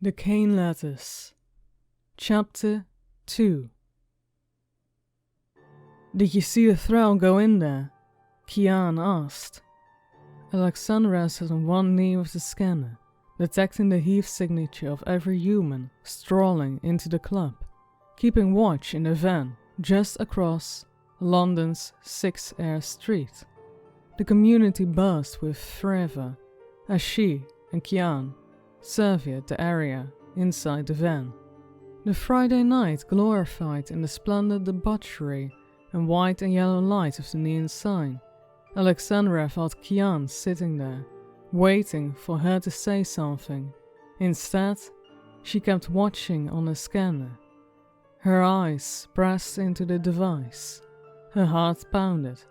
The Cain Letters, Chapter 2. "Did you see the thrall go in there?" Cain asked. Alexandra sat on one knee with the scanner, detecting the heave signature of every human strolling into the club, keeping watch in the van just across London's 6 Eyre Street. The community buzzed with fervor as she and Cain surveyed the area inside the van. The Friday night glorified in the splendid debauchery and white and yellow light of the neon sign. Alexandra felt Cain sitting there, waiting for her to say something. Instead, she kept watching on the scanner. Her eyes pressed into the device. Her heart pounded.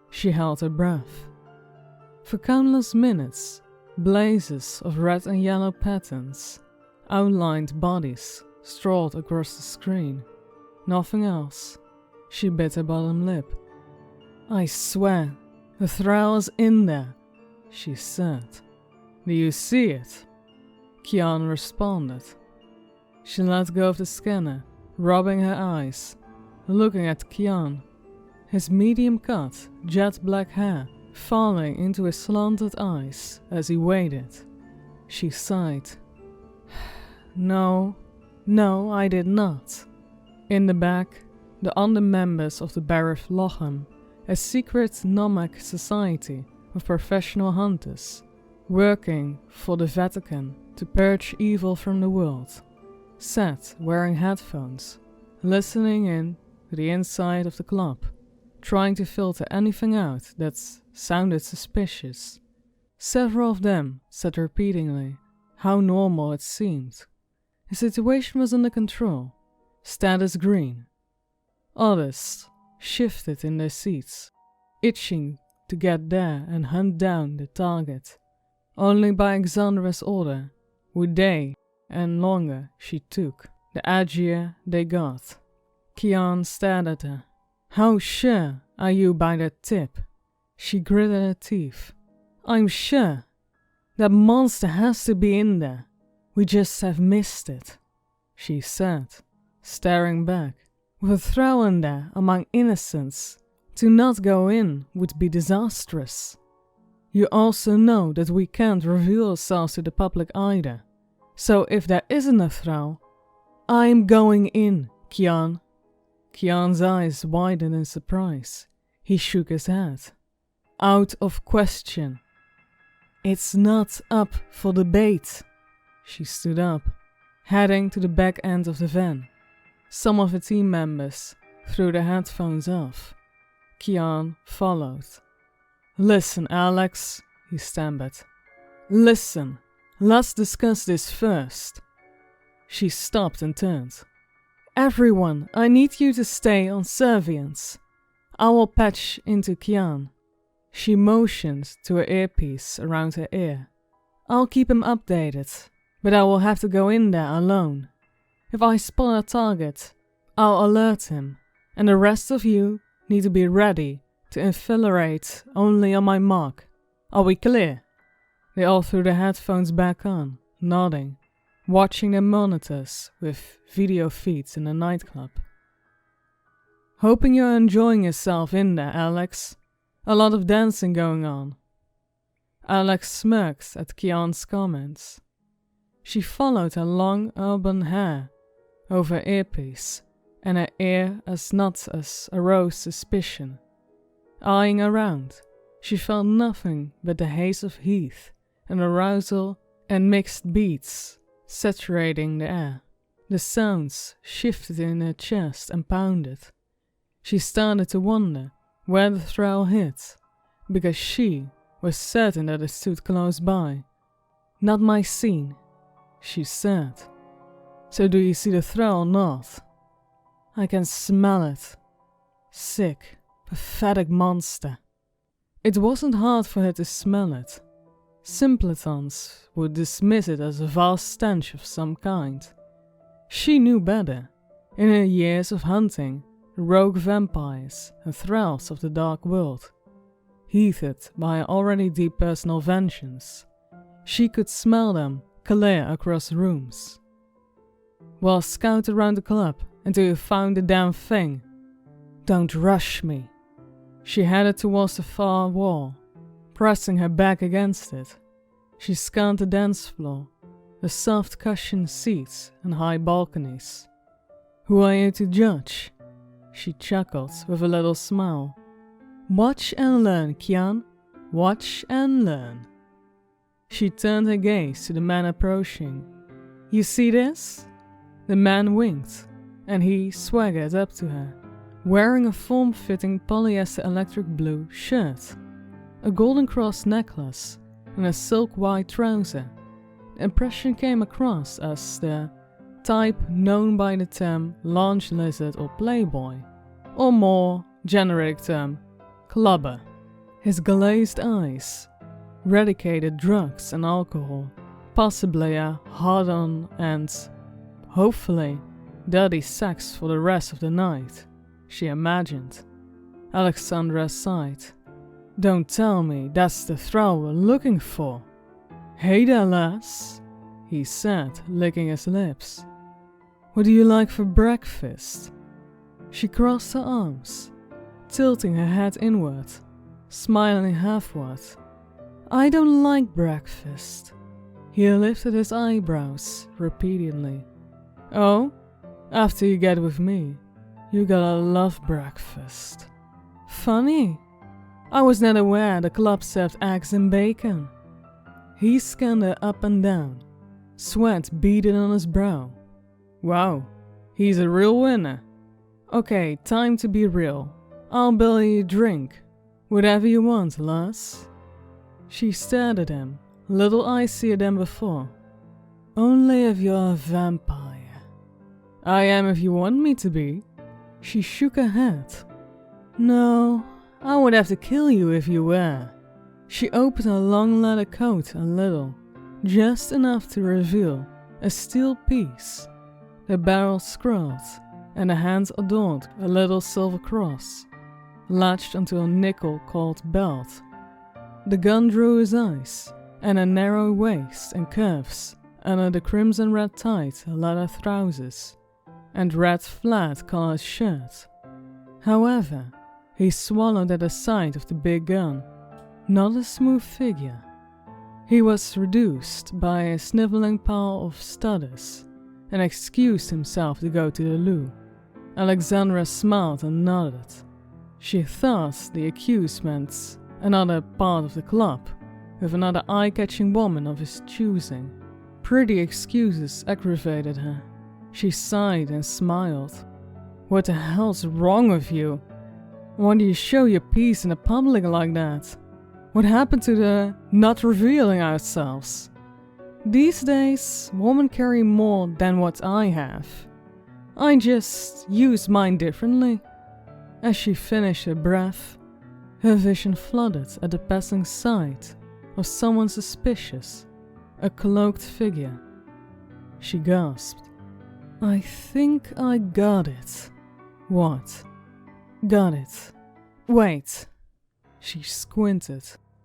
She held her breath. For countless minutes, blazes of red and yellow patterns, outlined bodies strolled across the screen. Nothing else. She bit her bottom lip. "I swear, the thrall is in there," she said. "Do you see it?" Cain responded. She let go of the scanner, rubbing her eyes, looking at Cain, his medium-cut, jet-black hair falling into his slanted eyes as he waited. She sighed. No, I did not." In the back, the other members of the Barith Lochem, a secret nomadic society of professional hunters, working for the Vatican to purge evil from the world, sat wearing headphones, listening in to the inside of the club, trying to filter anything out that sounded suspicious. Several of them said repeatedly how normal it seemed. The situation was under control, status green. Others shifted in their seats, itching to get there and hunt down the target. Only by Alexandra's order would they, and longer she took, the edgier they got. Cain stared at her. "How sure are you by that tip?" She gritted her teeth. "I'm sure. That monster has to be in there. We just have missed it," she said, staring back. "With a thrall in there among innocents, to not go in would be disastrous. You also know that we can't reveal ourselves to the public either. So if there isn't a thrall, I'm going in, Cain." Cain's eyes widened in surprise. He shook his head. "Out of question. It's not up for debate." She stood up, heading to the back end of the van. Some of the team members threw their headphones off. Cain followed. "Listen, Alex," he stammered. "Listen, let's discuss this first." She stopped and turned. "Everyone, I need you to stay on surveillance. I will patch into Cain." She motioned to her earpiece around her ear. "I'll keep him updated, but I will have to go in there alone. If I spot a target, I'll alert him, and the rest of you need to be ready to infiltrate only on my mark. Are we clear?" They all threw their headphones back on, nodding, watching their monitors with video feeds in the nightclub. "Hoping you're enjoying yourself in there, Alex. A lot of dancing going on." Alex smirked at Cain's comments. She followed her long auburn hair over her earpiece, and her ear as not as aroused suspicion. Eyeing around, she felt nothing but the haze of heath and arousal and mixed beats saturating the air. The sounds shifted in her chest and pounded. She started to wonder where the thrall hid, because she was certain that it stood close by. "Not my scene," she said. "So do you see the thrall or not?" "I can smell it. Sick, pathetic monster." It wasn't hard for her to smell it. Simpletons would dismiss it as a vile stench of some kind. She knew better. In her years of hunting rogue vampires and thralls of the dark world, heated by already deep personal vengeance. She could smell them clear across rooms. Well, scout around the club until you found the damn thing. Don't rush me. She headed towards the far wall, pressing her back against it. She scanned the dance floor, the soft cushioned seats and high balconies. Who are you to judge? She chuckled with a little smile. Watch and learn, Kian. Watch and learn. She turned her gaze to the man approaching. You see this? The man winked, and he swaggered up to her, wearing a form-fitting polyester electric blue shirt, a golden cross necklace, and a silk white trouser. The impression came across as the type known by the term lounge lizard or playboy, or more generic term, clubber. His glazed eyes radicated drugs and alcohol, possibly a hard-on and, hopefully, dirty sex for the rest of the night, she imagined. Alexandra sighed. Don't tell me that's the thrill we're looking for. Hey there, lass, he said, licking his lips. What do you like for breakfast? She crossed her arms, tilting her head inward, smiling halfward. I don't like breakfast. He lifted his eyebrows repeatedly. Oh, after you get with me, you gotta love breakfast. Funny. I was not aware the club served eggs and bacon. He scanned her up and down, sweat beaded on his brow. Wow, he's a real winner. Okay, time to be real. I'll bill you a drink. Whatever you want, lass. She stared at him, little icier than before. Only if you're a vampire. I am if you want me to be. She shook her head. No, I would have to kill you if you were. She opened her long leather coat a little, just enough to reveal a steel piece, the barrel scrolled, and the hand adorned a little silver cross, latched onto a nickel-coiled belt. The gun drew his eyes, and a narrow waist and curves under the crimson-red tight leather trousers and red flat-collared shirt. However, he swallowed at the sight of the big gun, not a smooth figure. He was reduced by a sniveling pile of stutters and excused himself to go to the loo. Alexandra smiled and nodded. She thought the accused meant another part of the club, with another eye-catching woman of his choosing. Pretty excuses aggravated her. She sighed and smiled. What the hell's wrong with you? Why do you show your piece in the public like that? What happened to the not revealing ourselves? These days, women carry more than what I have. I just use mine differently. As she finished her breath, her vision flooded at the passing sight of someone suspicious, a cloaked figure. She gasped. I think I got it. What? Got it. Wait. She squinted,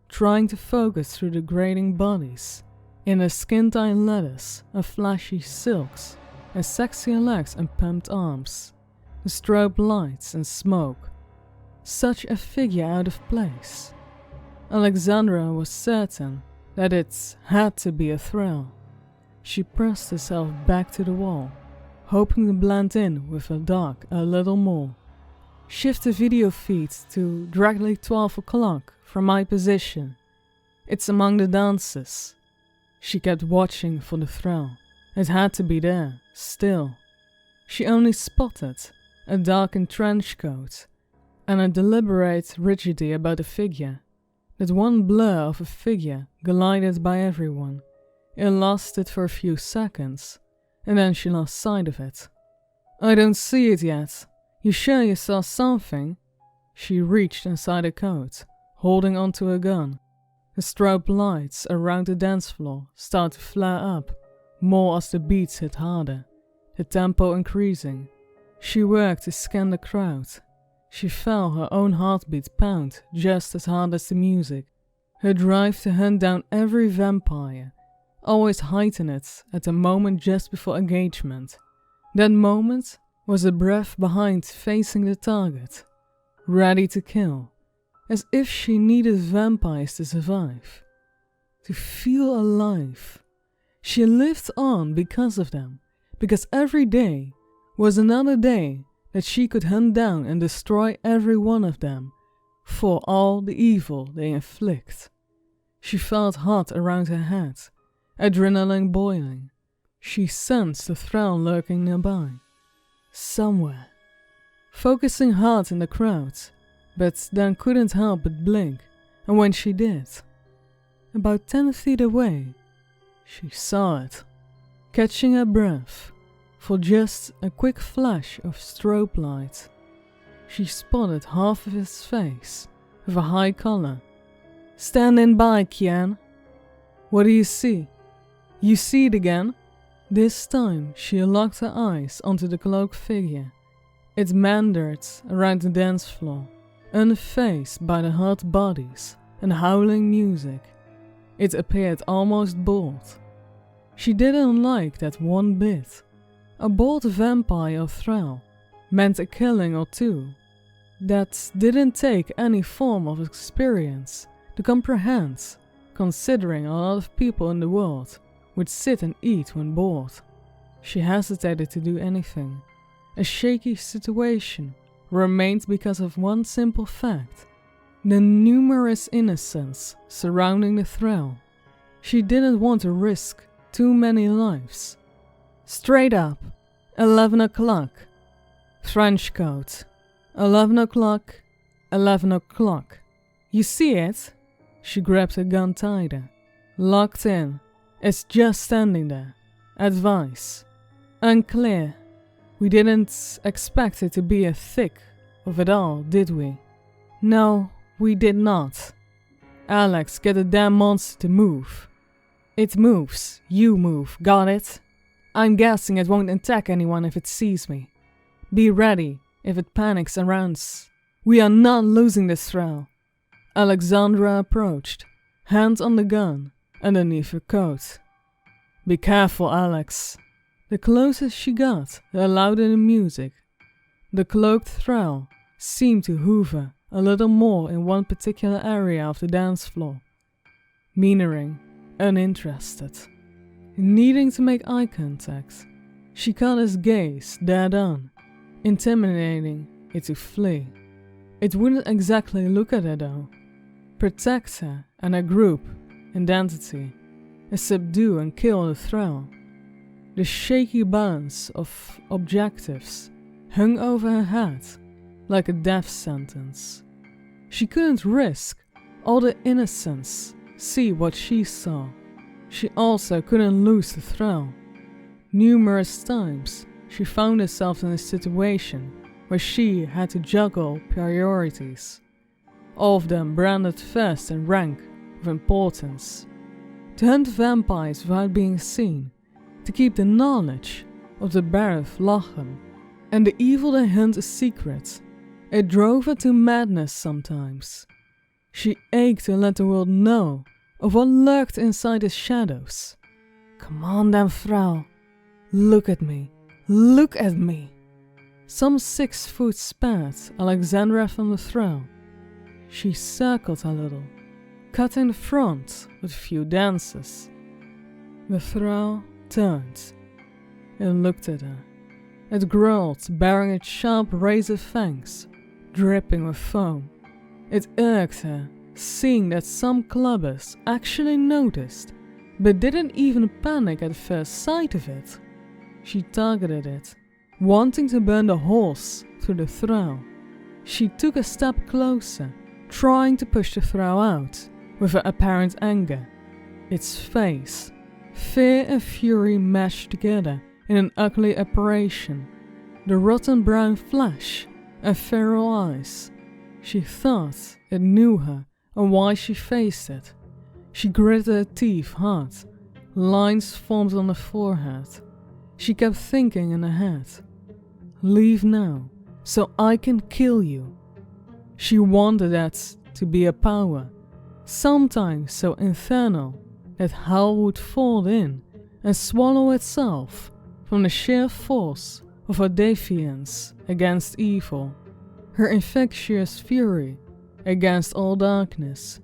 trying to focus through the grating bodies, in the skin-tight leathers of flashy silks, and sexy legs and pumped arms, the strobe lights and smoke. Such a figure out of place. Alexandra was certain that it had to be a thrill. She pressed herself back to the wall, hoping to blend in with the dark a little more. Shift the video feed to directly 12 o'clock from my position. It's among the dancers. She kept watching for the thrill. It had to be there, still. She only spotted a darkened trench coat and a deliberate rigidity about the figure. That one blur of a figure glided by everyone. It lasted for a few seconds, and then she lost sight of it. I don't see it yet. You sure you saw something? She reached inside her coat, holding onto a gun. The strobe lights around the dance floor started to flare up, more as the beats hit harder, the tempo increasing. She worked to scan the crowd, She felt her own heartbeat pound just as hard as the music. Her drive to hunt down every vampire always heightened it at the moment just before engagement. That moment was a breath behind facing the target, ready to kill, as if she needed vampires to survive, to feel alive. She lived on because of them, because every day was another day that she could hunt down and destroy every one of them for all the evil they inflict. She felt hot around her head, adrenaline boiling. She sensed the thrill lurking nearby, somewhere. Focusing hard in the crowd, but then couldn't help but blink, and when she did, about 10 feet away, she saw it, catching her breath for just a quick flash of strobe light. She spotted half of his face with a high collar. "Standing by, Cain. What do you see? You see it again?" This time she locked her eyes onto the cloaked figure. It meandered around the dance floor, unfazed by the hot bodies and howling music. It appeared almost bored. She didn't like that one bit. A bored vampire or thrall meant a killing or two. That didn't take any form of experience to comprehend, considering a lot of people in the world would sit and eat when bored. She hesitated to do anything. A shaky situation remained because of one simple fact: the numerous innocents surrounding the thrall. She didn't want to risk too many lives. "Straight up, 11 o'clock. French code. 11 o'clock, 11 o'clock. You see it?" She grabbed her gun tighter. "Locked in. It's just standing there. Advice. Unclear. We didn't expect it to be a thick of it all, did we?" "No, we did not." "Alex, get the damn monster to move." "It moves. You move. Got it? I'm guessing it won't attack anyone if it sees me. Be ready if it panics and runs. We are not losing this thrall." Alexandra approached, hand on the gun, underneath her coat. "Be careful, Alex." The closer she got, the louder the music. The cloaked thrall seemed to hover a little more in one particular area of the dance floor, meandering, uninterested. Needing to make eye contact, she caught his gaze dead on, intimidating it to flee. It wouldn't exactly look at her though. Protect her and her group, identity, and subdue and kill the thrall. The shaky balance of objectives hung over her head like a death sentence. She couldn't risk all the innocents see what she saw. She also couldn't lose the thrall. Numerous times she found herself in a situation where she had to juggle priorities, all of them branded first in rank of importance. To hunt vampires without being seen, to keep the knowledge of the Barith Lachem and the evil they hunt a secret. It drove her to madness sometimes. She ached to let the world know of what lurked inside the shadows. "Come on then, Frau. Look at me. Look at me." Some 6 foot spared Alexandra from the thrall. She circled a little, cutting the front with a few dances. The thrall turned and looked at her. It growled, baring its sharp razor fangs, dripping with foam. It irked her, seeing that some clubbers actually noticed, but didn't even panic at first sight of it. She targeted it, wanting to burn the holes through the thrall. She took a step closer, trying to push the thrall out, with her apparent anger. Its face, fear and fury meshed together in an ugly apparition. The rotten brown flesh and feral eyes. She thought it knew her and why she faced it. She gritted her teeth hard. Lines formed on her forehead. She kept thinking in her head. Leave now, so I can kill you. She wanted that to be a power, sometimes so infernal that hell would fold in and swallow itself from the sheer force of her defiance against evil, her infectious fury against all darkness.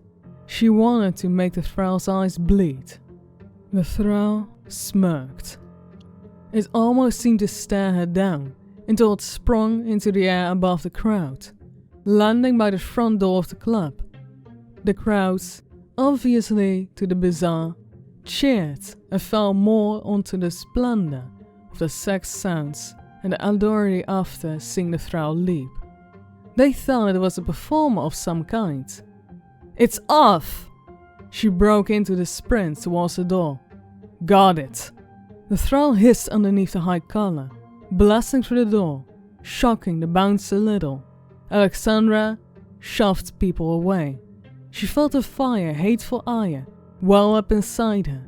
She wanted to make the thrall's eyes bleed. The thrall smirked. It almost seemed to stare her down until it sprung into the air above the crowd, landing by the front door of the club. The crowd, obviously to the bizarre, cheered and fell more onto the splendor of the sex sounds and the alluring after seeing the thrall leap. They thought it was a performer of some kind. "It's off!" She broke into the sprint towards the door. "Got it!" The thrall hissed underneath the high collar, blasting through the door, shocking the bouncer little. Alexandra shoved people away. She felt a fire, hateful ire well up inside her.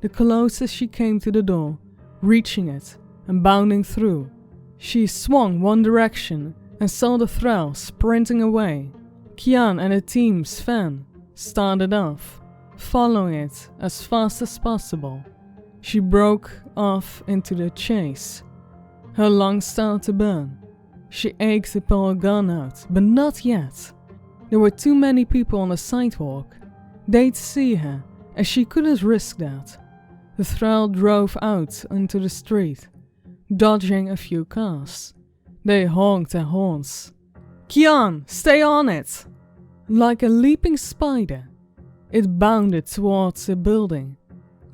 The closer she came to the door, reaching it and bounding through, she swung one direction and saw the thrall sprinting away. Kian and the team's van started off, following it as fast as possible. She broke off into the chase. Her lungs started to burn. She ached to pull her gun out, but not yet. There were too many people on the sidewalk. They'd see her, and she couldn't risk that. The thrall drove out into the street, dodging a few cars. They honked their horns. "Kian, stay on it!" Like a leaping spider, it bounded towards the building,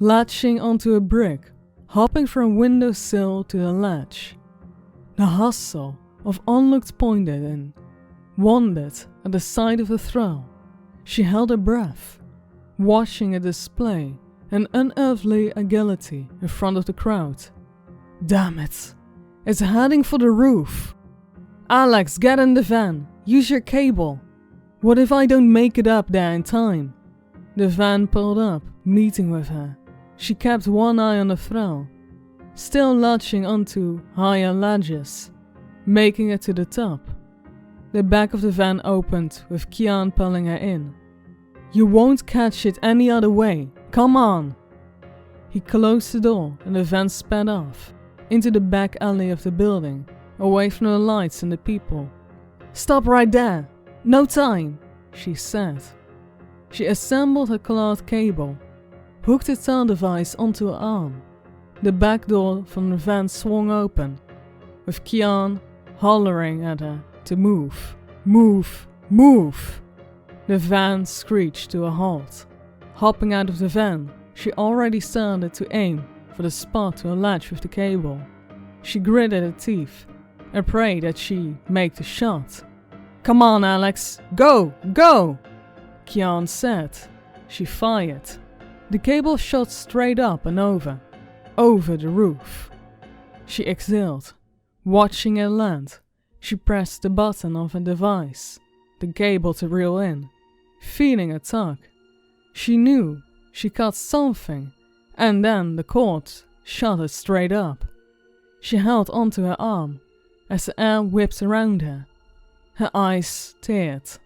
latching onto a brick, hopping from windowsill to the ledge. The hustle of onlookers pointed and wondered at the sight of the thrall. She held her breath, watching it display an unearthly agility in front of the crowd. "Damn it! It's heading for the roof! Alex, get in the van! Use your cable! What if I don't make it up there in time?" The van pulled up, meeting with her. She kept one eye on the thrall, still latching onto higher ledges, making it to the top. The back of the van opened with Kian pulling her in. "You won't catch it any other way. Come on!" He closed the door and the van sped off into the back alley of the building, away from the lights and the people. "Stop right there! No time!" she said. She assembled her cloth cable, hooked the tel device onto her arm. The back door from the van swung open, with Kian hollering at her to move. "Move! Move!" The van screeched to a halt. Hopping out of the van, she already started to aim for the spot to latch with the cable. She gritted her teeth and prayed that she make the shot. "Come on, Alex! Go! Go!" Kian said. She fired. The cable shot straight up and over the roof. She exhaled, watching it land. She pressed the button of her device, the cable to reel in, feeling a tug. She knew she caught something, and then the cord shot her straight up. She held onto her arm as the air whipped around her. Her eyes teared.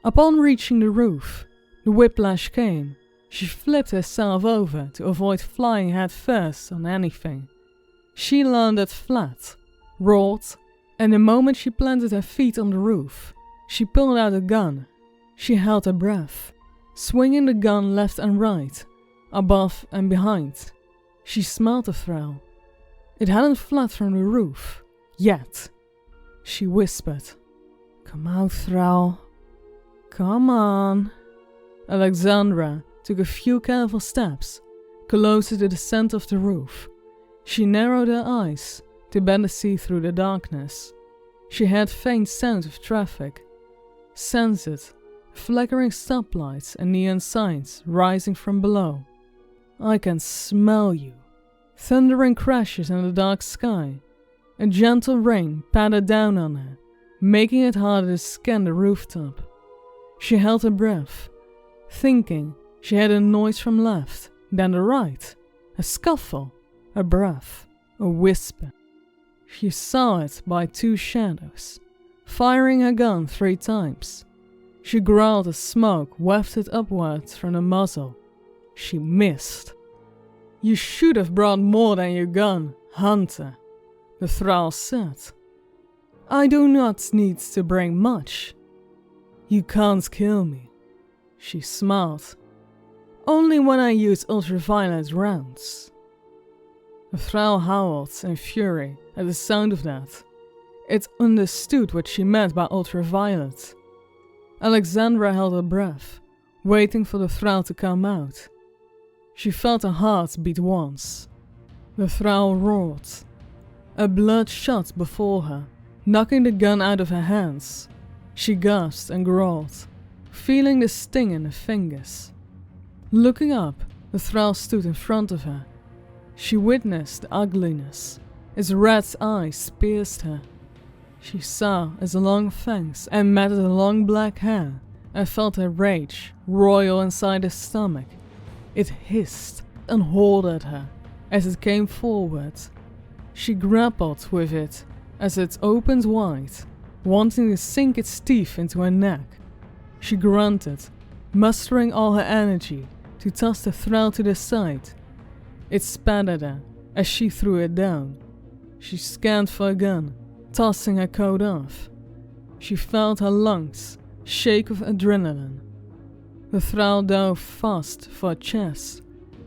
Upon reaching the roof, the whiplash came. She flipped herself over to avoid flying head first on anything. She landed flat, rolled, and the moment she planted her feet on the roof, she pulled out a gun. She held her breath, swinging the gun left and right, above and behind. She smelled the thrall. It hadn't fled from the roof, yet. She whispered, "Come out, thrall. Come on." Alexandra took a few careful steps, closer to the center of the roof. She narrowed her eyes to better see through the darkness. She heard faint sounds of traffic, sensed flickering stoplights and neon signs rising from below. "I can smell you." Thundering crashes in the dark sky. A gentle rain pattered down on her, making it harder to scan the rooftop. She held her breath, thinking she heard a noise from left, then the right, a scuffle, a breath, a whisper. She saw it by two shadows, firing her gun 3 times. She growled as smoke wafted upwards from the muzzle. She missed. "You should have brought more than your gun, hunter," the thrall said. "I do not need to bring much." "You can't kill me," she smiled. "Only when I use ultraviolet rounds." The thrall howled in fury at the sound of that. It understood what she meant by ultraviolet. Alexandra held her breath, waiting for the thrall to come out. She felt her heart beat once. The thrall roared. A blood shot before her, knocking the gun out of her hands. She gasped and growled, feeling the sting in her fingers. Looking up, the thrall stood in front of her. She witnessed the ugliness. Its red eyes pierced her. She saw its long fangs and matted long black hair, and felt her rage roil inside her stomach. It hissed and hauled at her as it came forward. She grappled with it as it opened wide, wanting to sink its teeth into her neck. She grunted, mustering all her energy to toss the thrall to the side. It spat at her as she threw it down. She scanned for a gun, tossing her coat off. She felt her lungs shake with adrenaline. The thrall dove fast for her chest,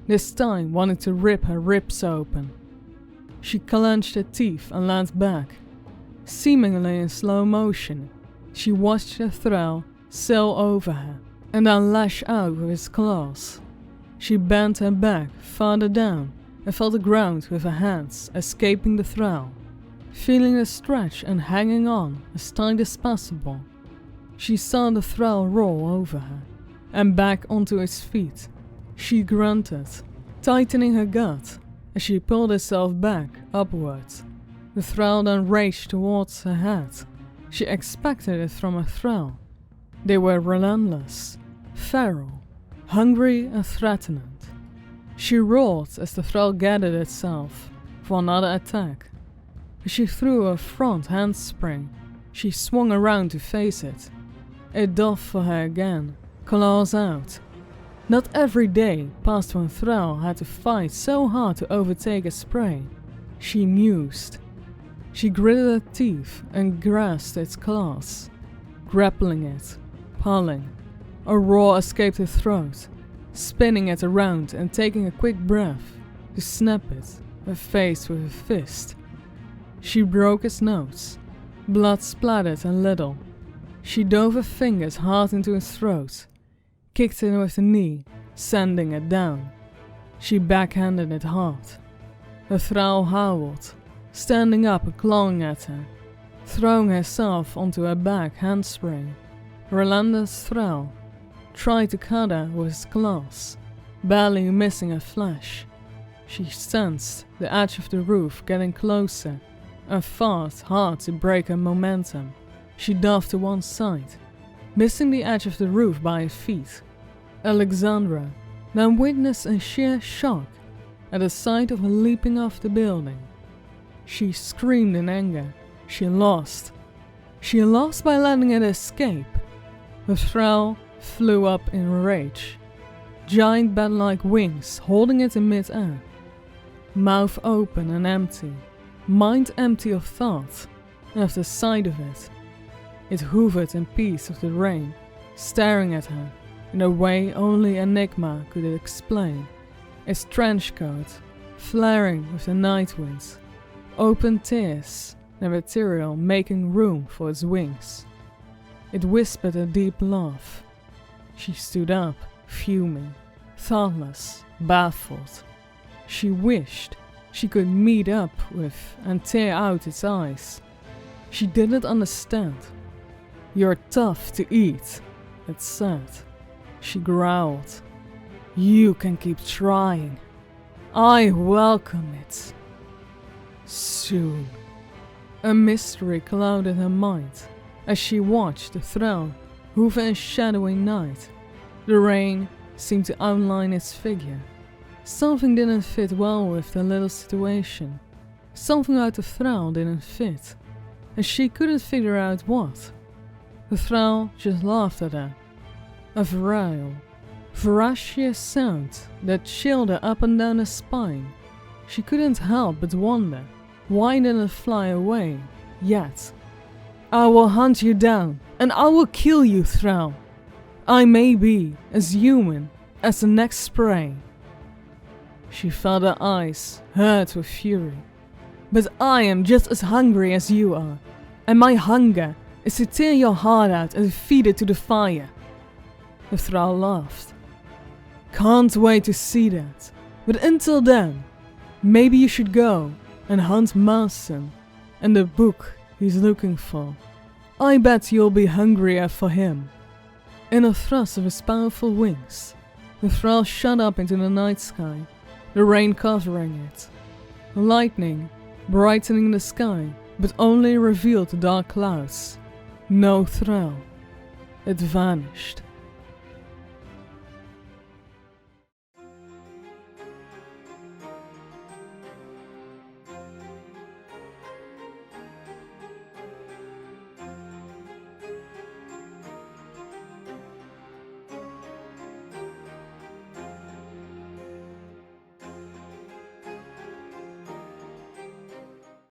this time wanting to rip her ribs open. She clenched her teeth and leaned back. Seemingly in slow motion, she watched the thrall sail over her and then lash out with its claws. She bent her back farther down and felt the ground with her hands, escaping the thrall, feeling the stretch and hanging on as tight as possible. She saw the thrall roll over her and back onto its feet. She grunted, tightening her gut as she pulled herself back upwards. The thrall then raged towards her head. She expected it from a thrall. They were relentless, feral, hungry and threatened. She roared as the thrall gathered itself for another attack. As she threw a front handspring, she swung around to face it. It dove for her again, claws out. Not every day passed when thrall had to fight so hard to overtake its prey. She mused. She gritted her teeth and grasped its claws, grappling it, pulling. A roar escaped her throat, spinning it around and taking a quick breath to snap it, her face with a fist. She broke its nose. Blood splattered a little. She dove her fingers hard into its throat, kicked it with a knee, sending it down. She backhanded it hard. The thrall howled, standing up and clawing at her, throwing herself onto her back handspring. Relentless thrall tried to cut her with his claws, barely missing her flesh. She sensed the edge of the roof getting closer and fought hard to break her momentum. She dove to one side, missing the edge of the roof by her feet. Alexandra then witnessed in sheer shock at the sight of her leaping off the building. She screamed in anger. She lost. She lost by letting it escape. The thrall flew up in rage, giant bat-like wings holding it in mid-air. Mouth open and empty, mind empty of thought, and of the sight of it. It hovered in peace with the rain, staring at her in a way only Enigma could explain. Its trench coat flaring with the night winds, open tears, the material making room for its wings. It whispered a deep laugh. She stood up, fuming, thoughtless, baffled. She wished she could meet up with and tear out its eyes. She didn't understand. "You're tough to eat," it said. She growled. "You can keep trying. I welcome it." Soon. A mystery clouded her mind as she watched the thrall hover in shadowy night. The rain seemed to outline its figure. Something didn't fit well with the little situation. Something about the Thrall didn't fit, and she couldn't figure out what. The Thrall just laughed at her. A virile, voracious sound that chilled her up and down her spine. She couldn't help but wonder, why didn't it fly away yet? "I will hunt you down, and I will kill you, Thrall. I may be as human as the next prey." She felt her eyes hurt with fury. "But I am just as hungry as you are, and my hunger is to tear your heart out and feed it to the fire." The Thrall laughed. "Can't wait to see that, but until then, maybe you should go and hunt Marston and the book he's looking for. I bet you'll be hungrier for him." In a thrust of his powerful wings, the Thrall shot up into the night sky, the rain covering it. Lightning brightening the sky, but only revealed the dark clouds. No Thrall. It vanished.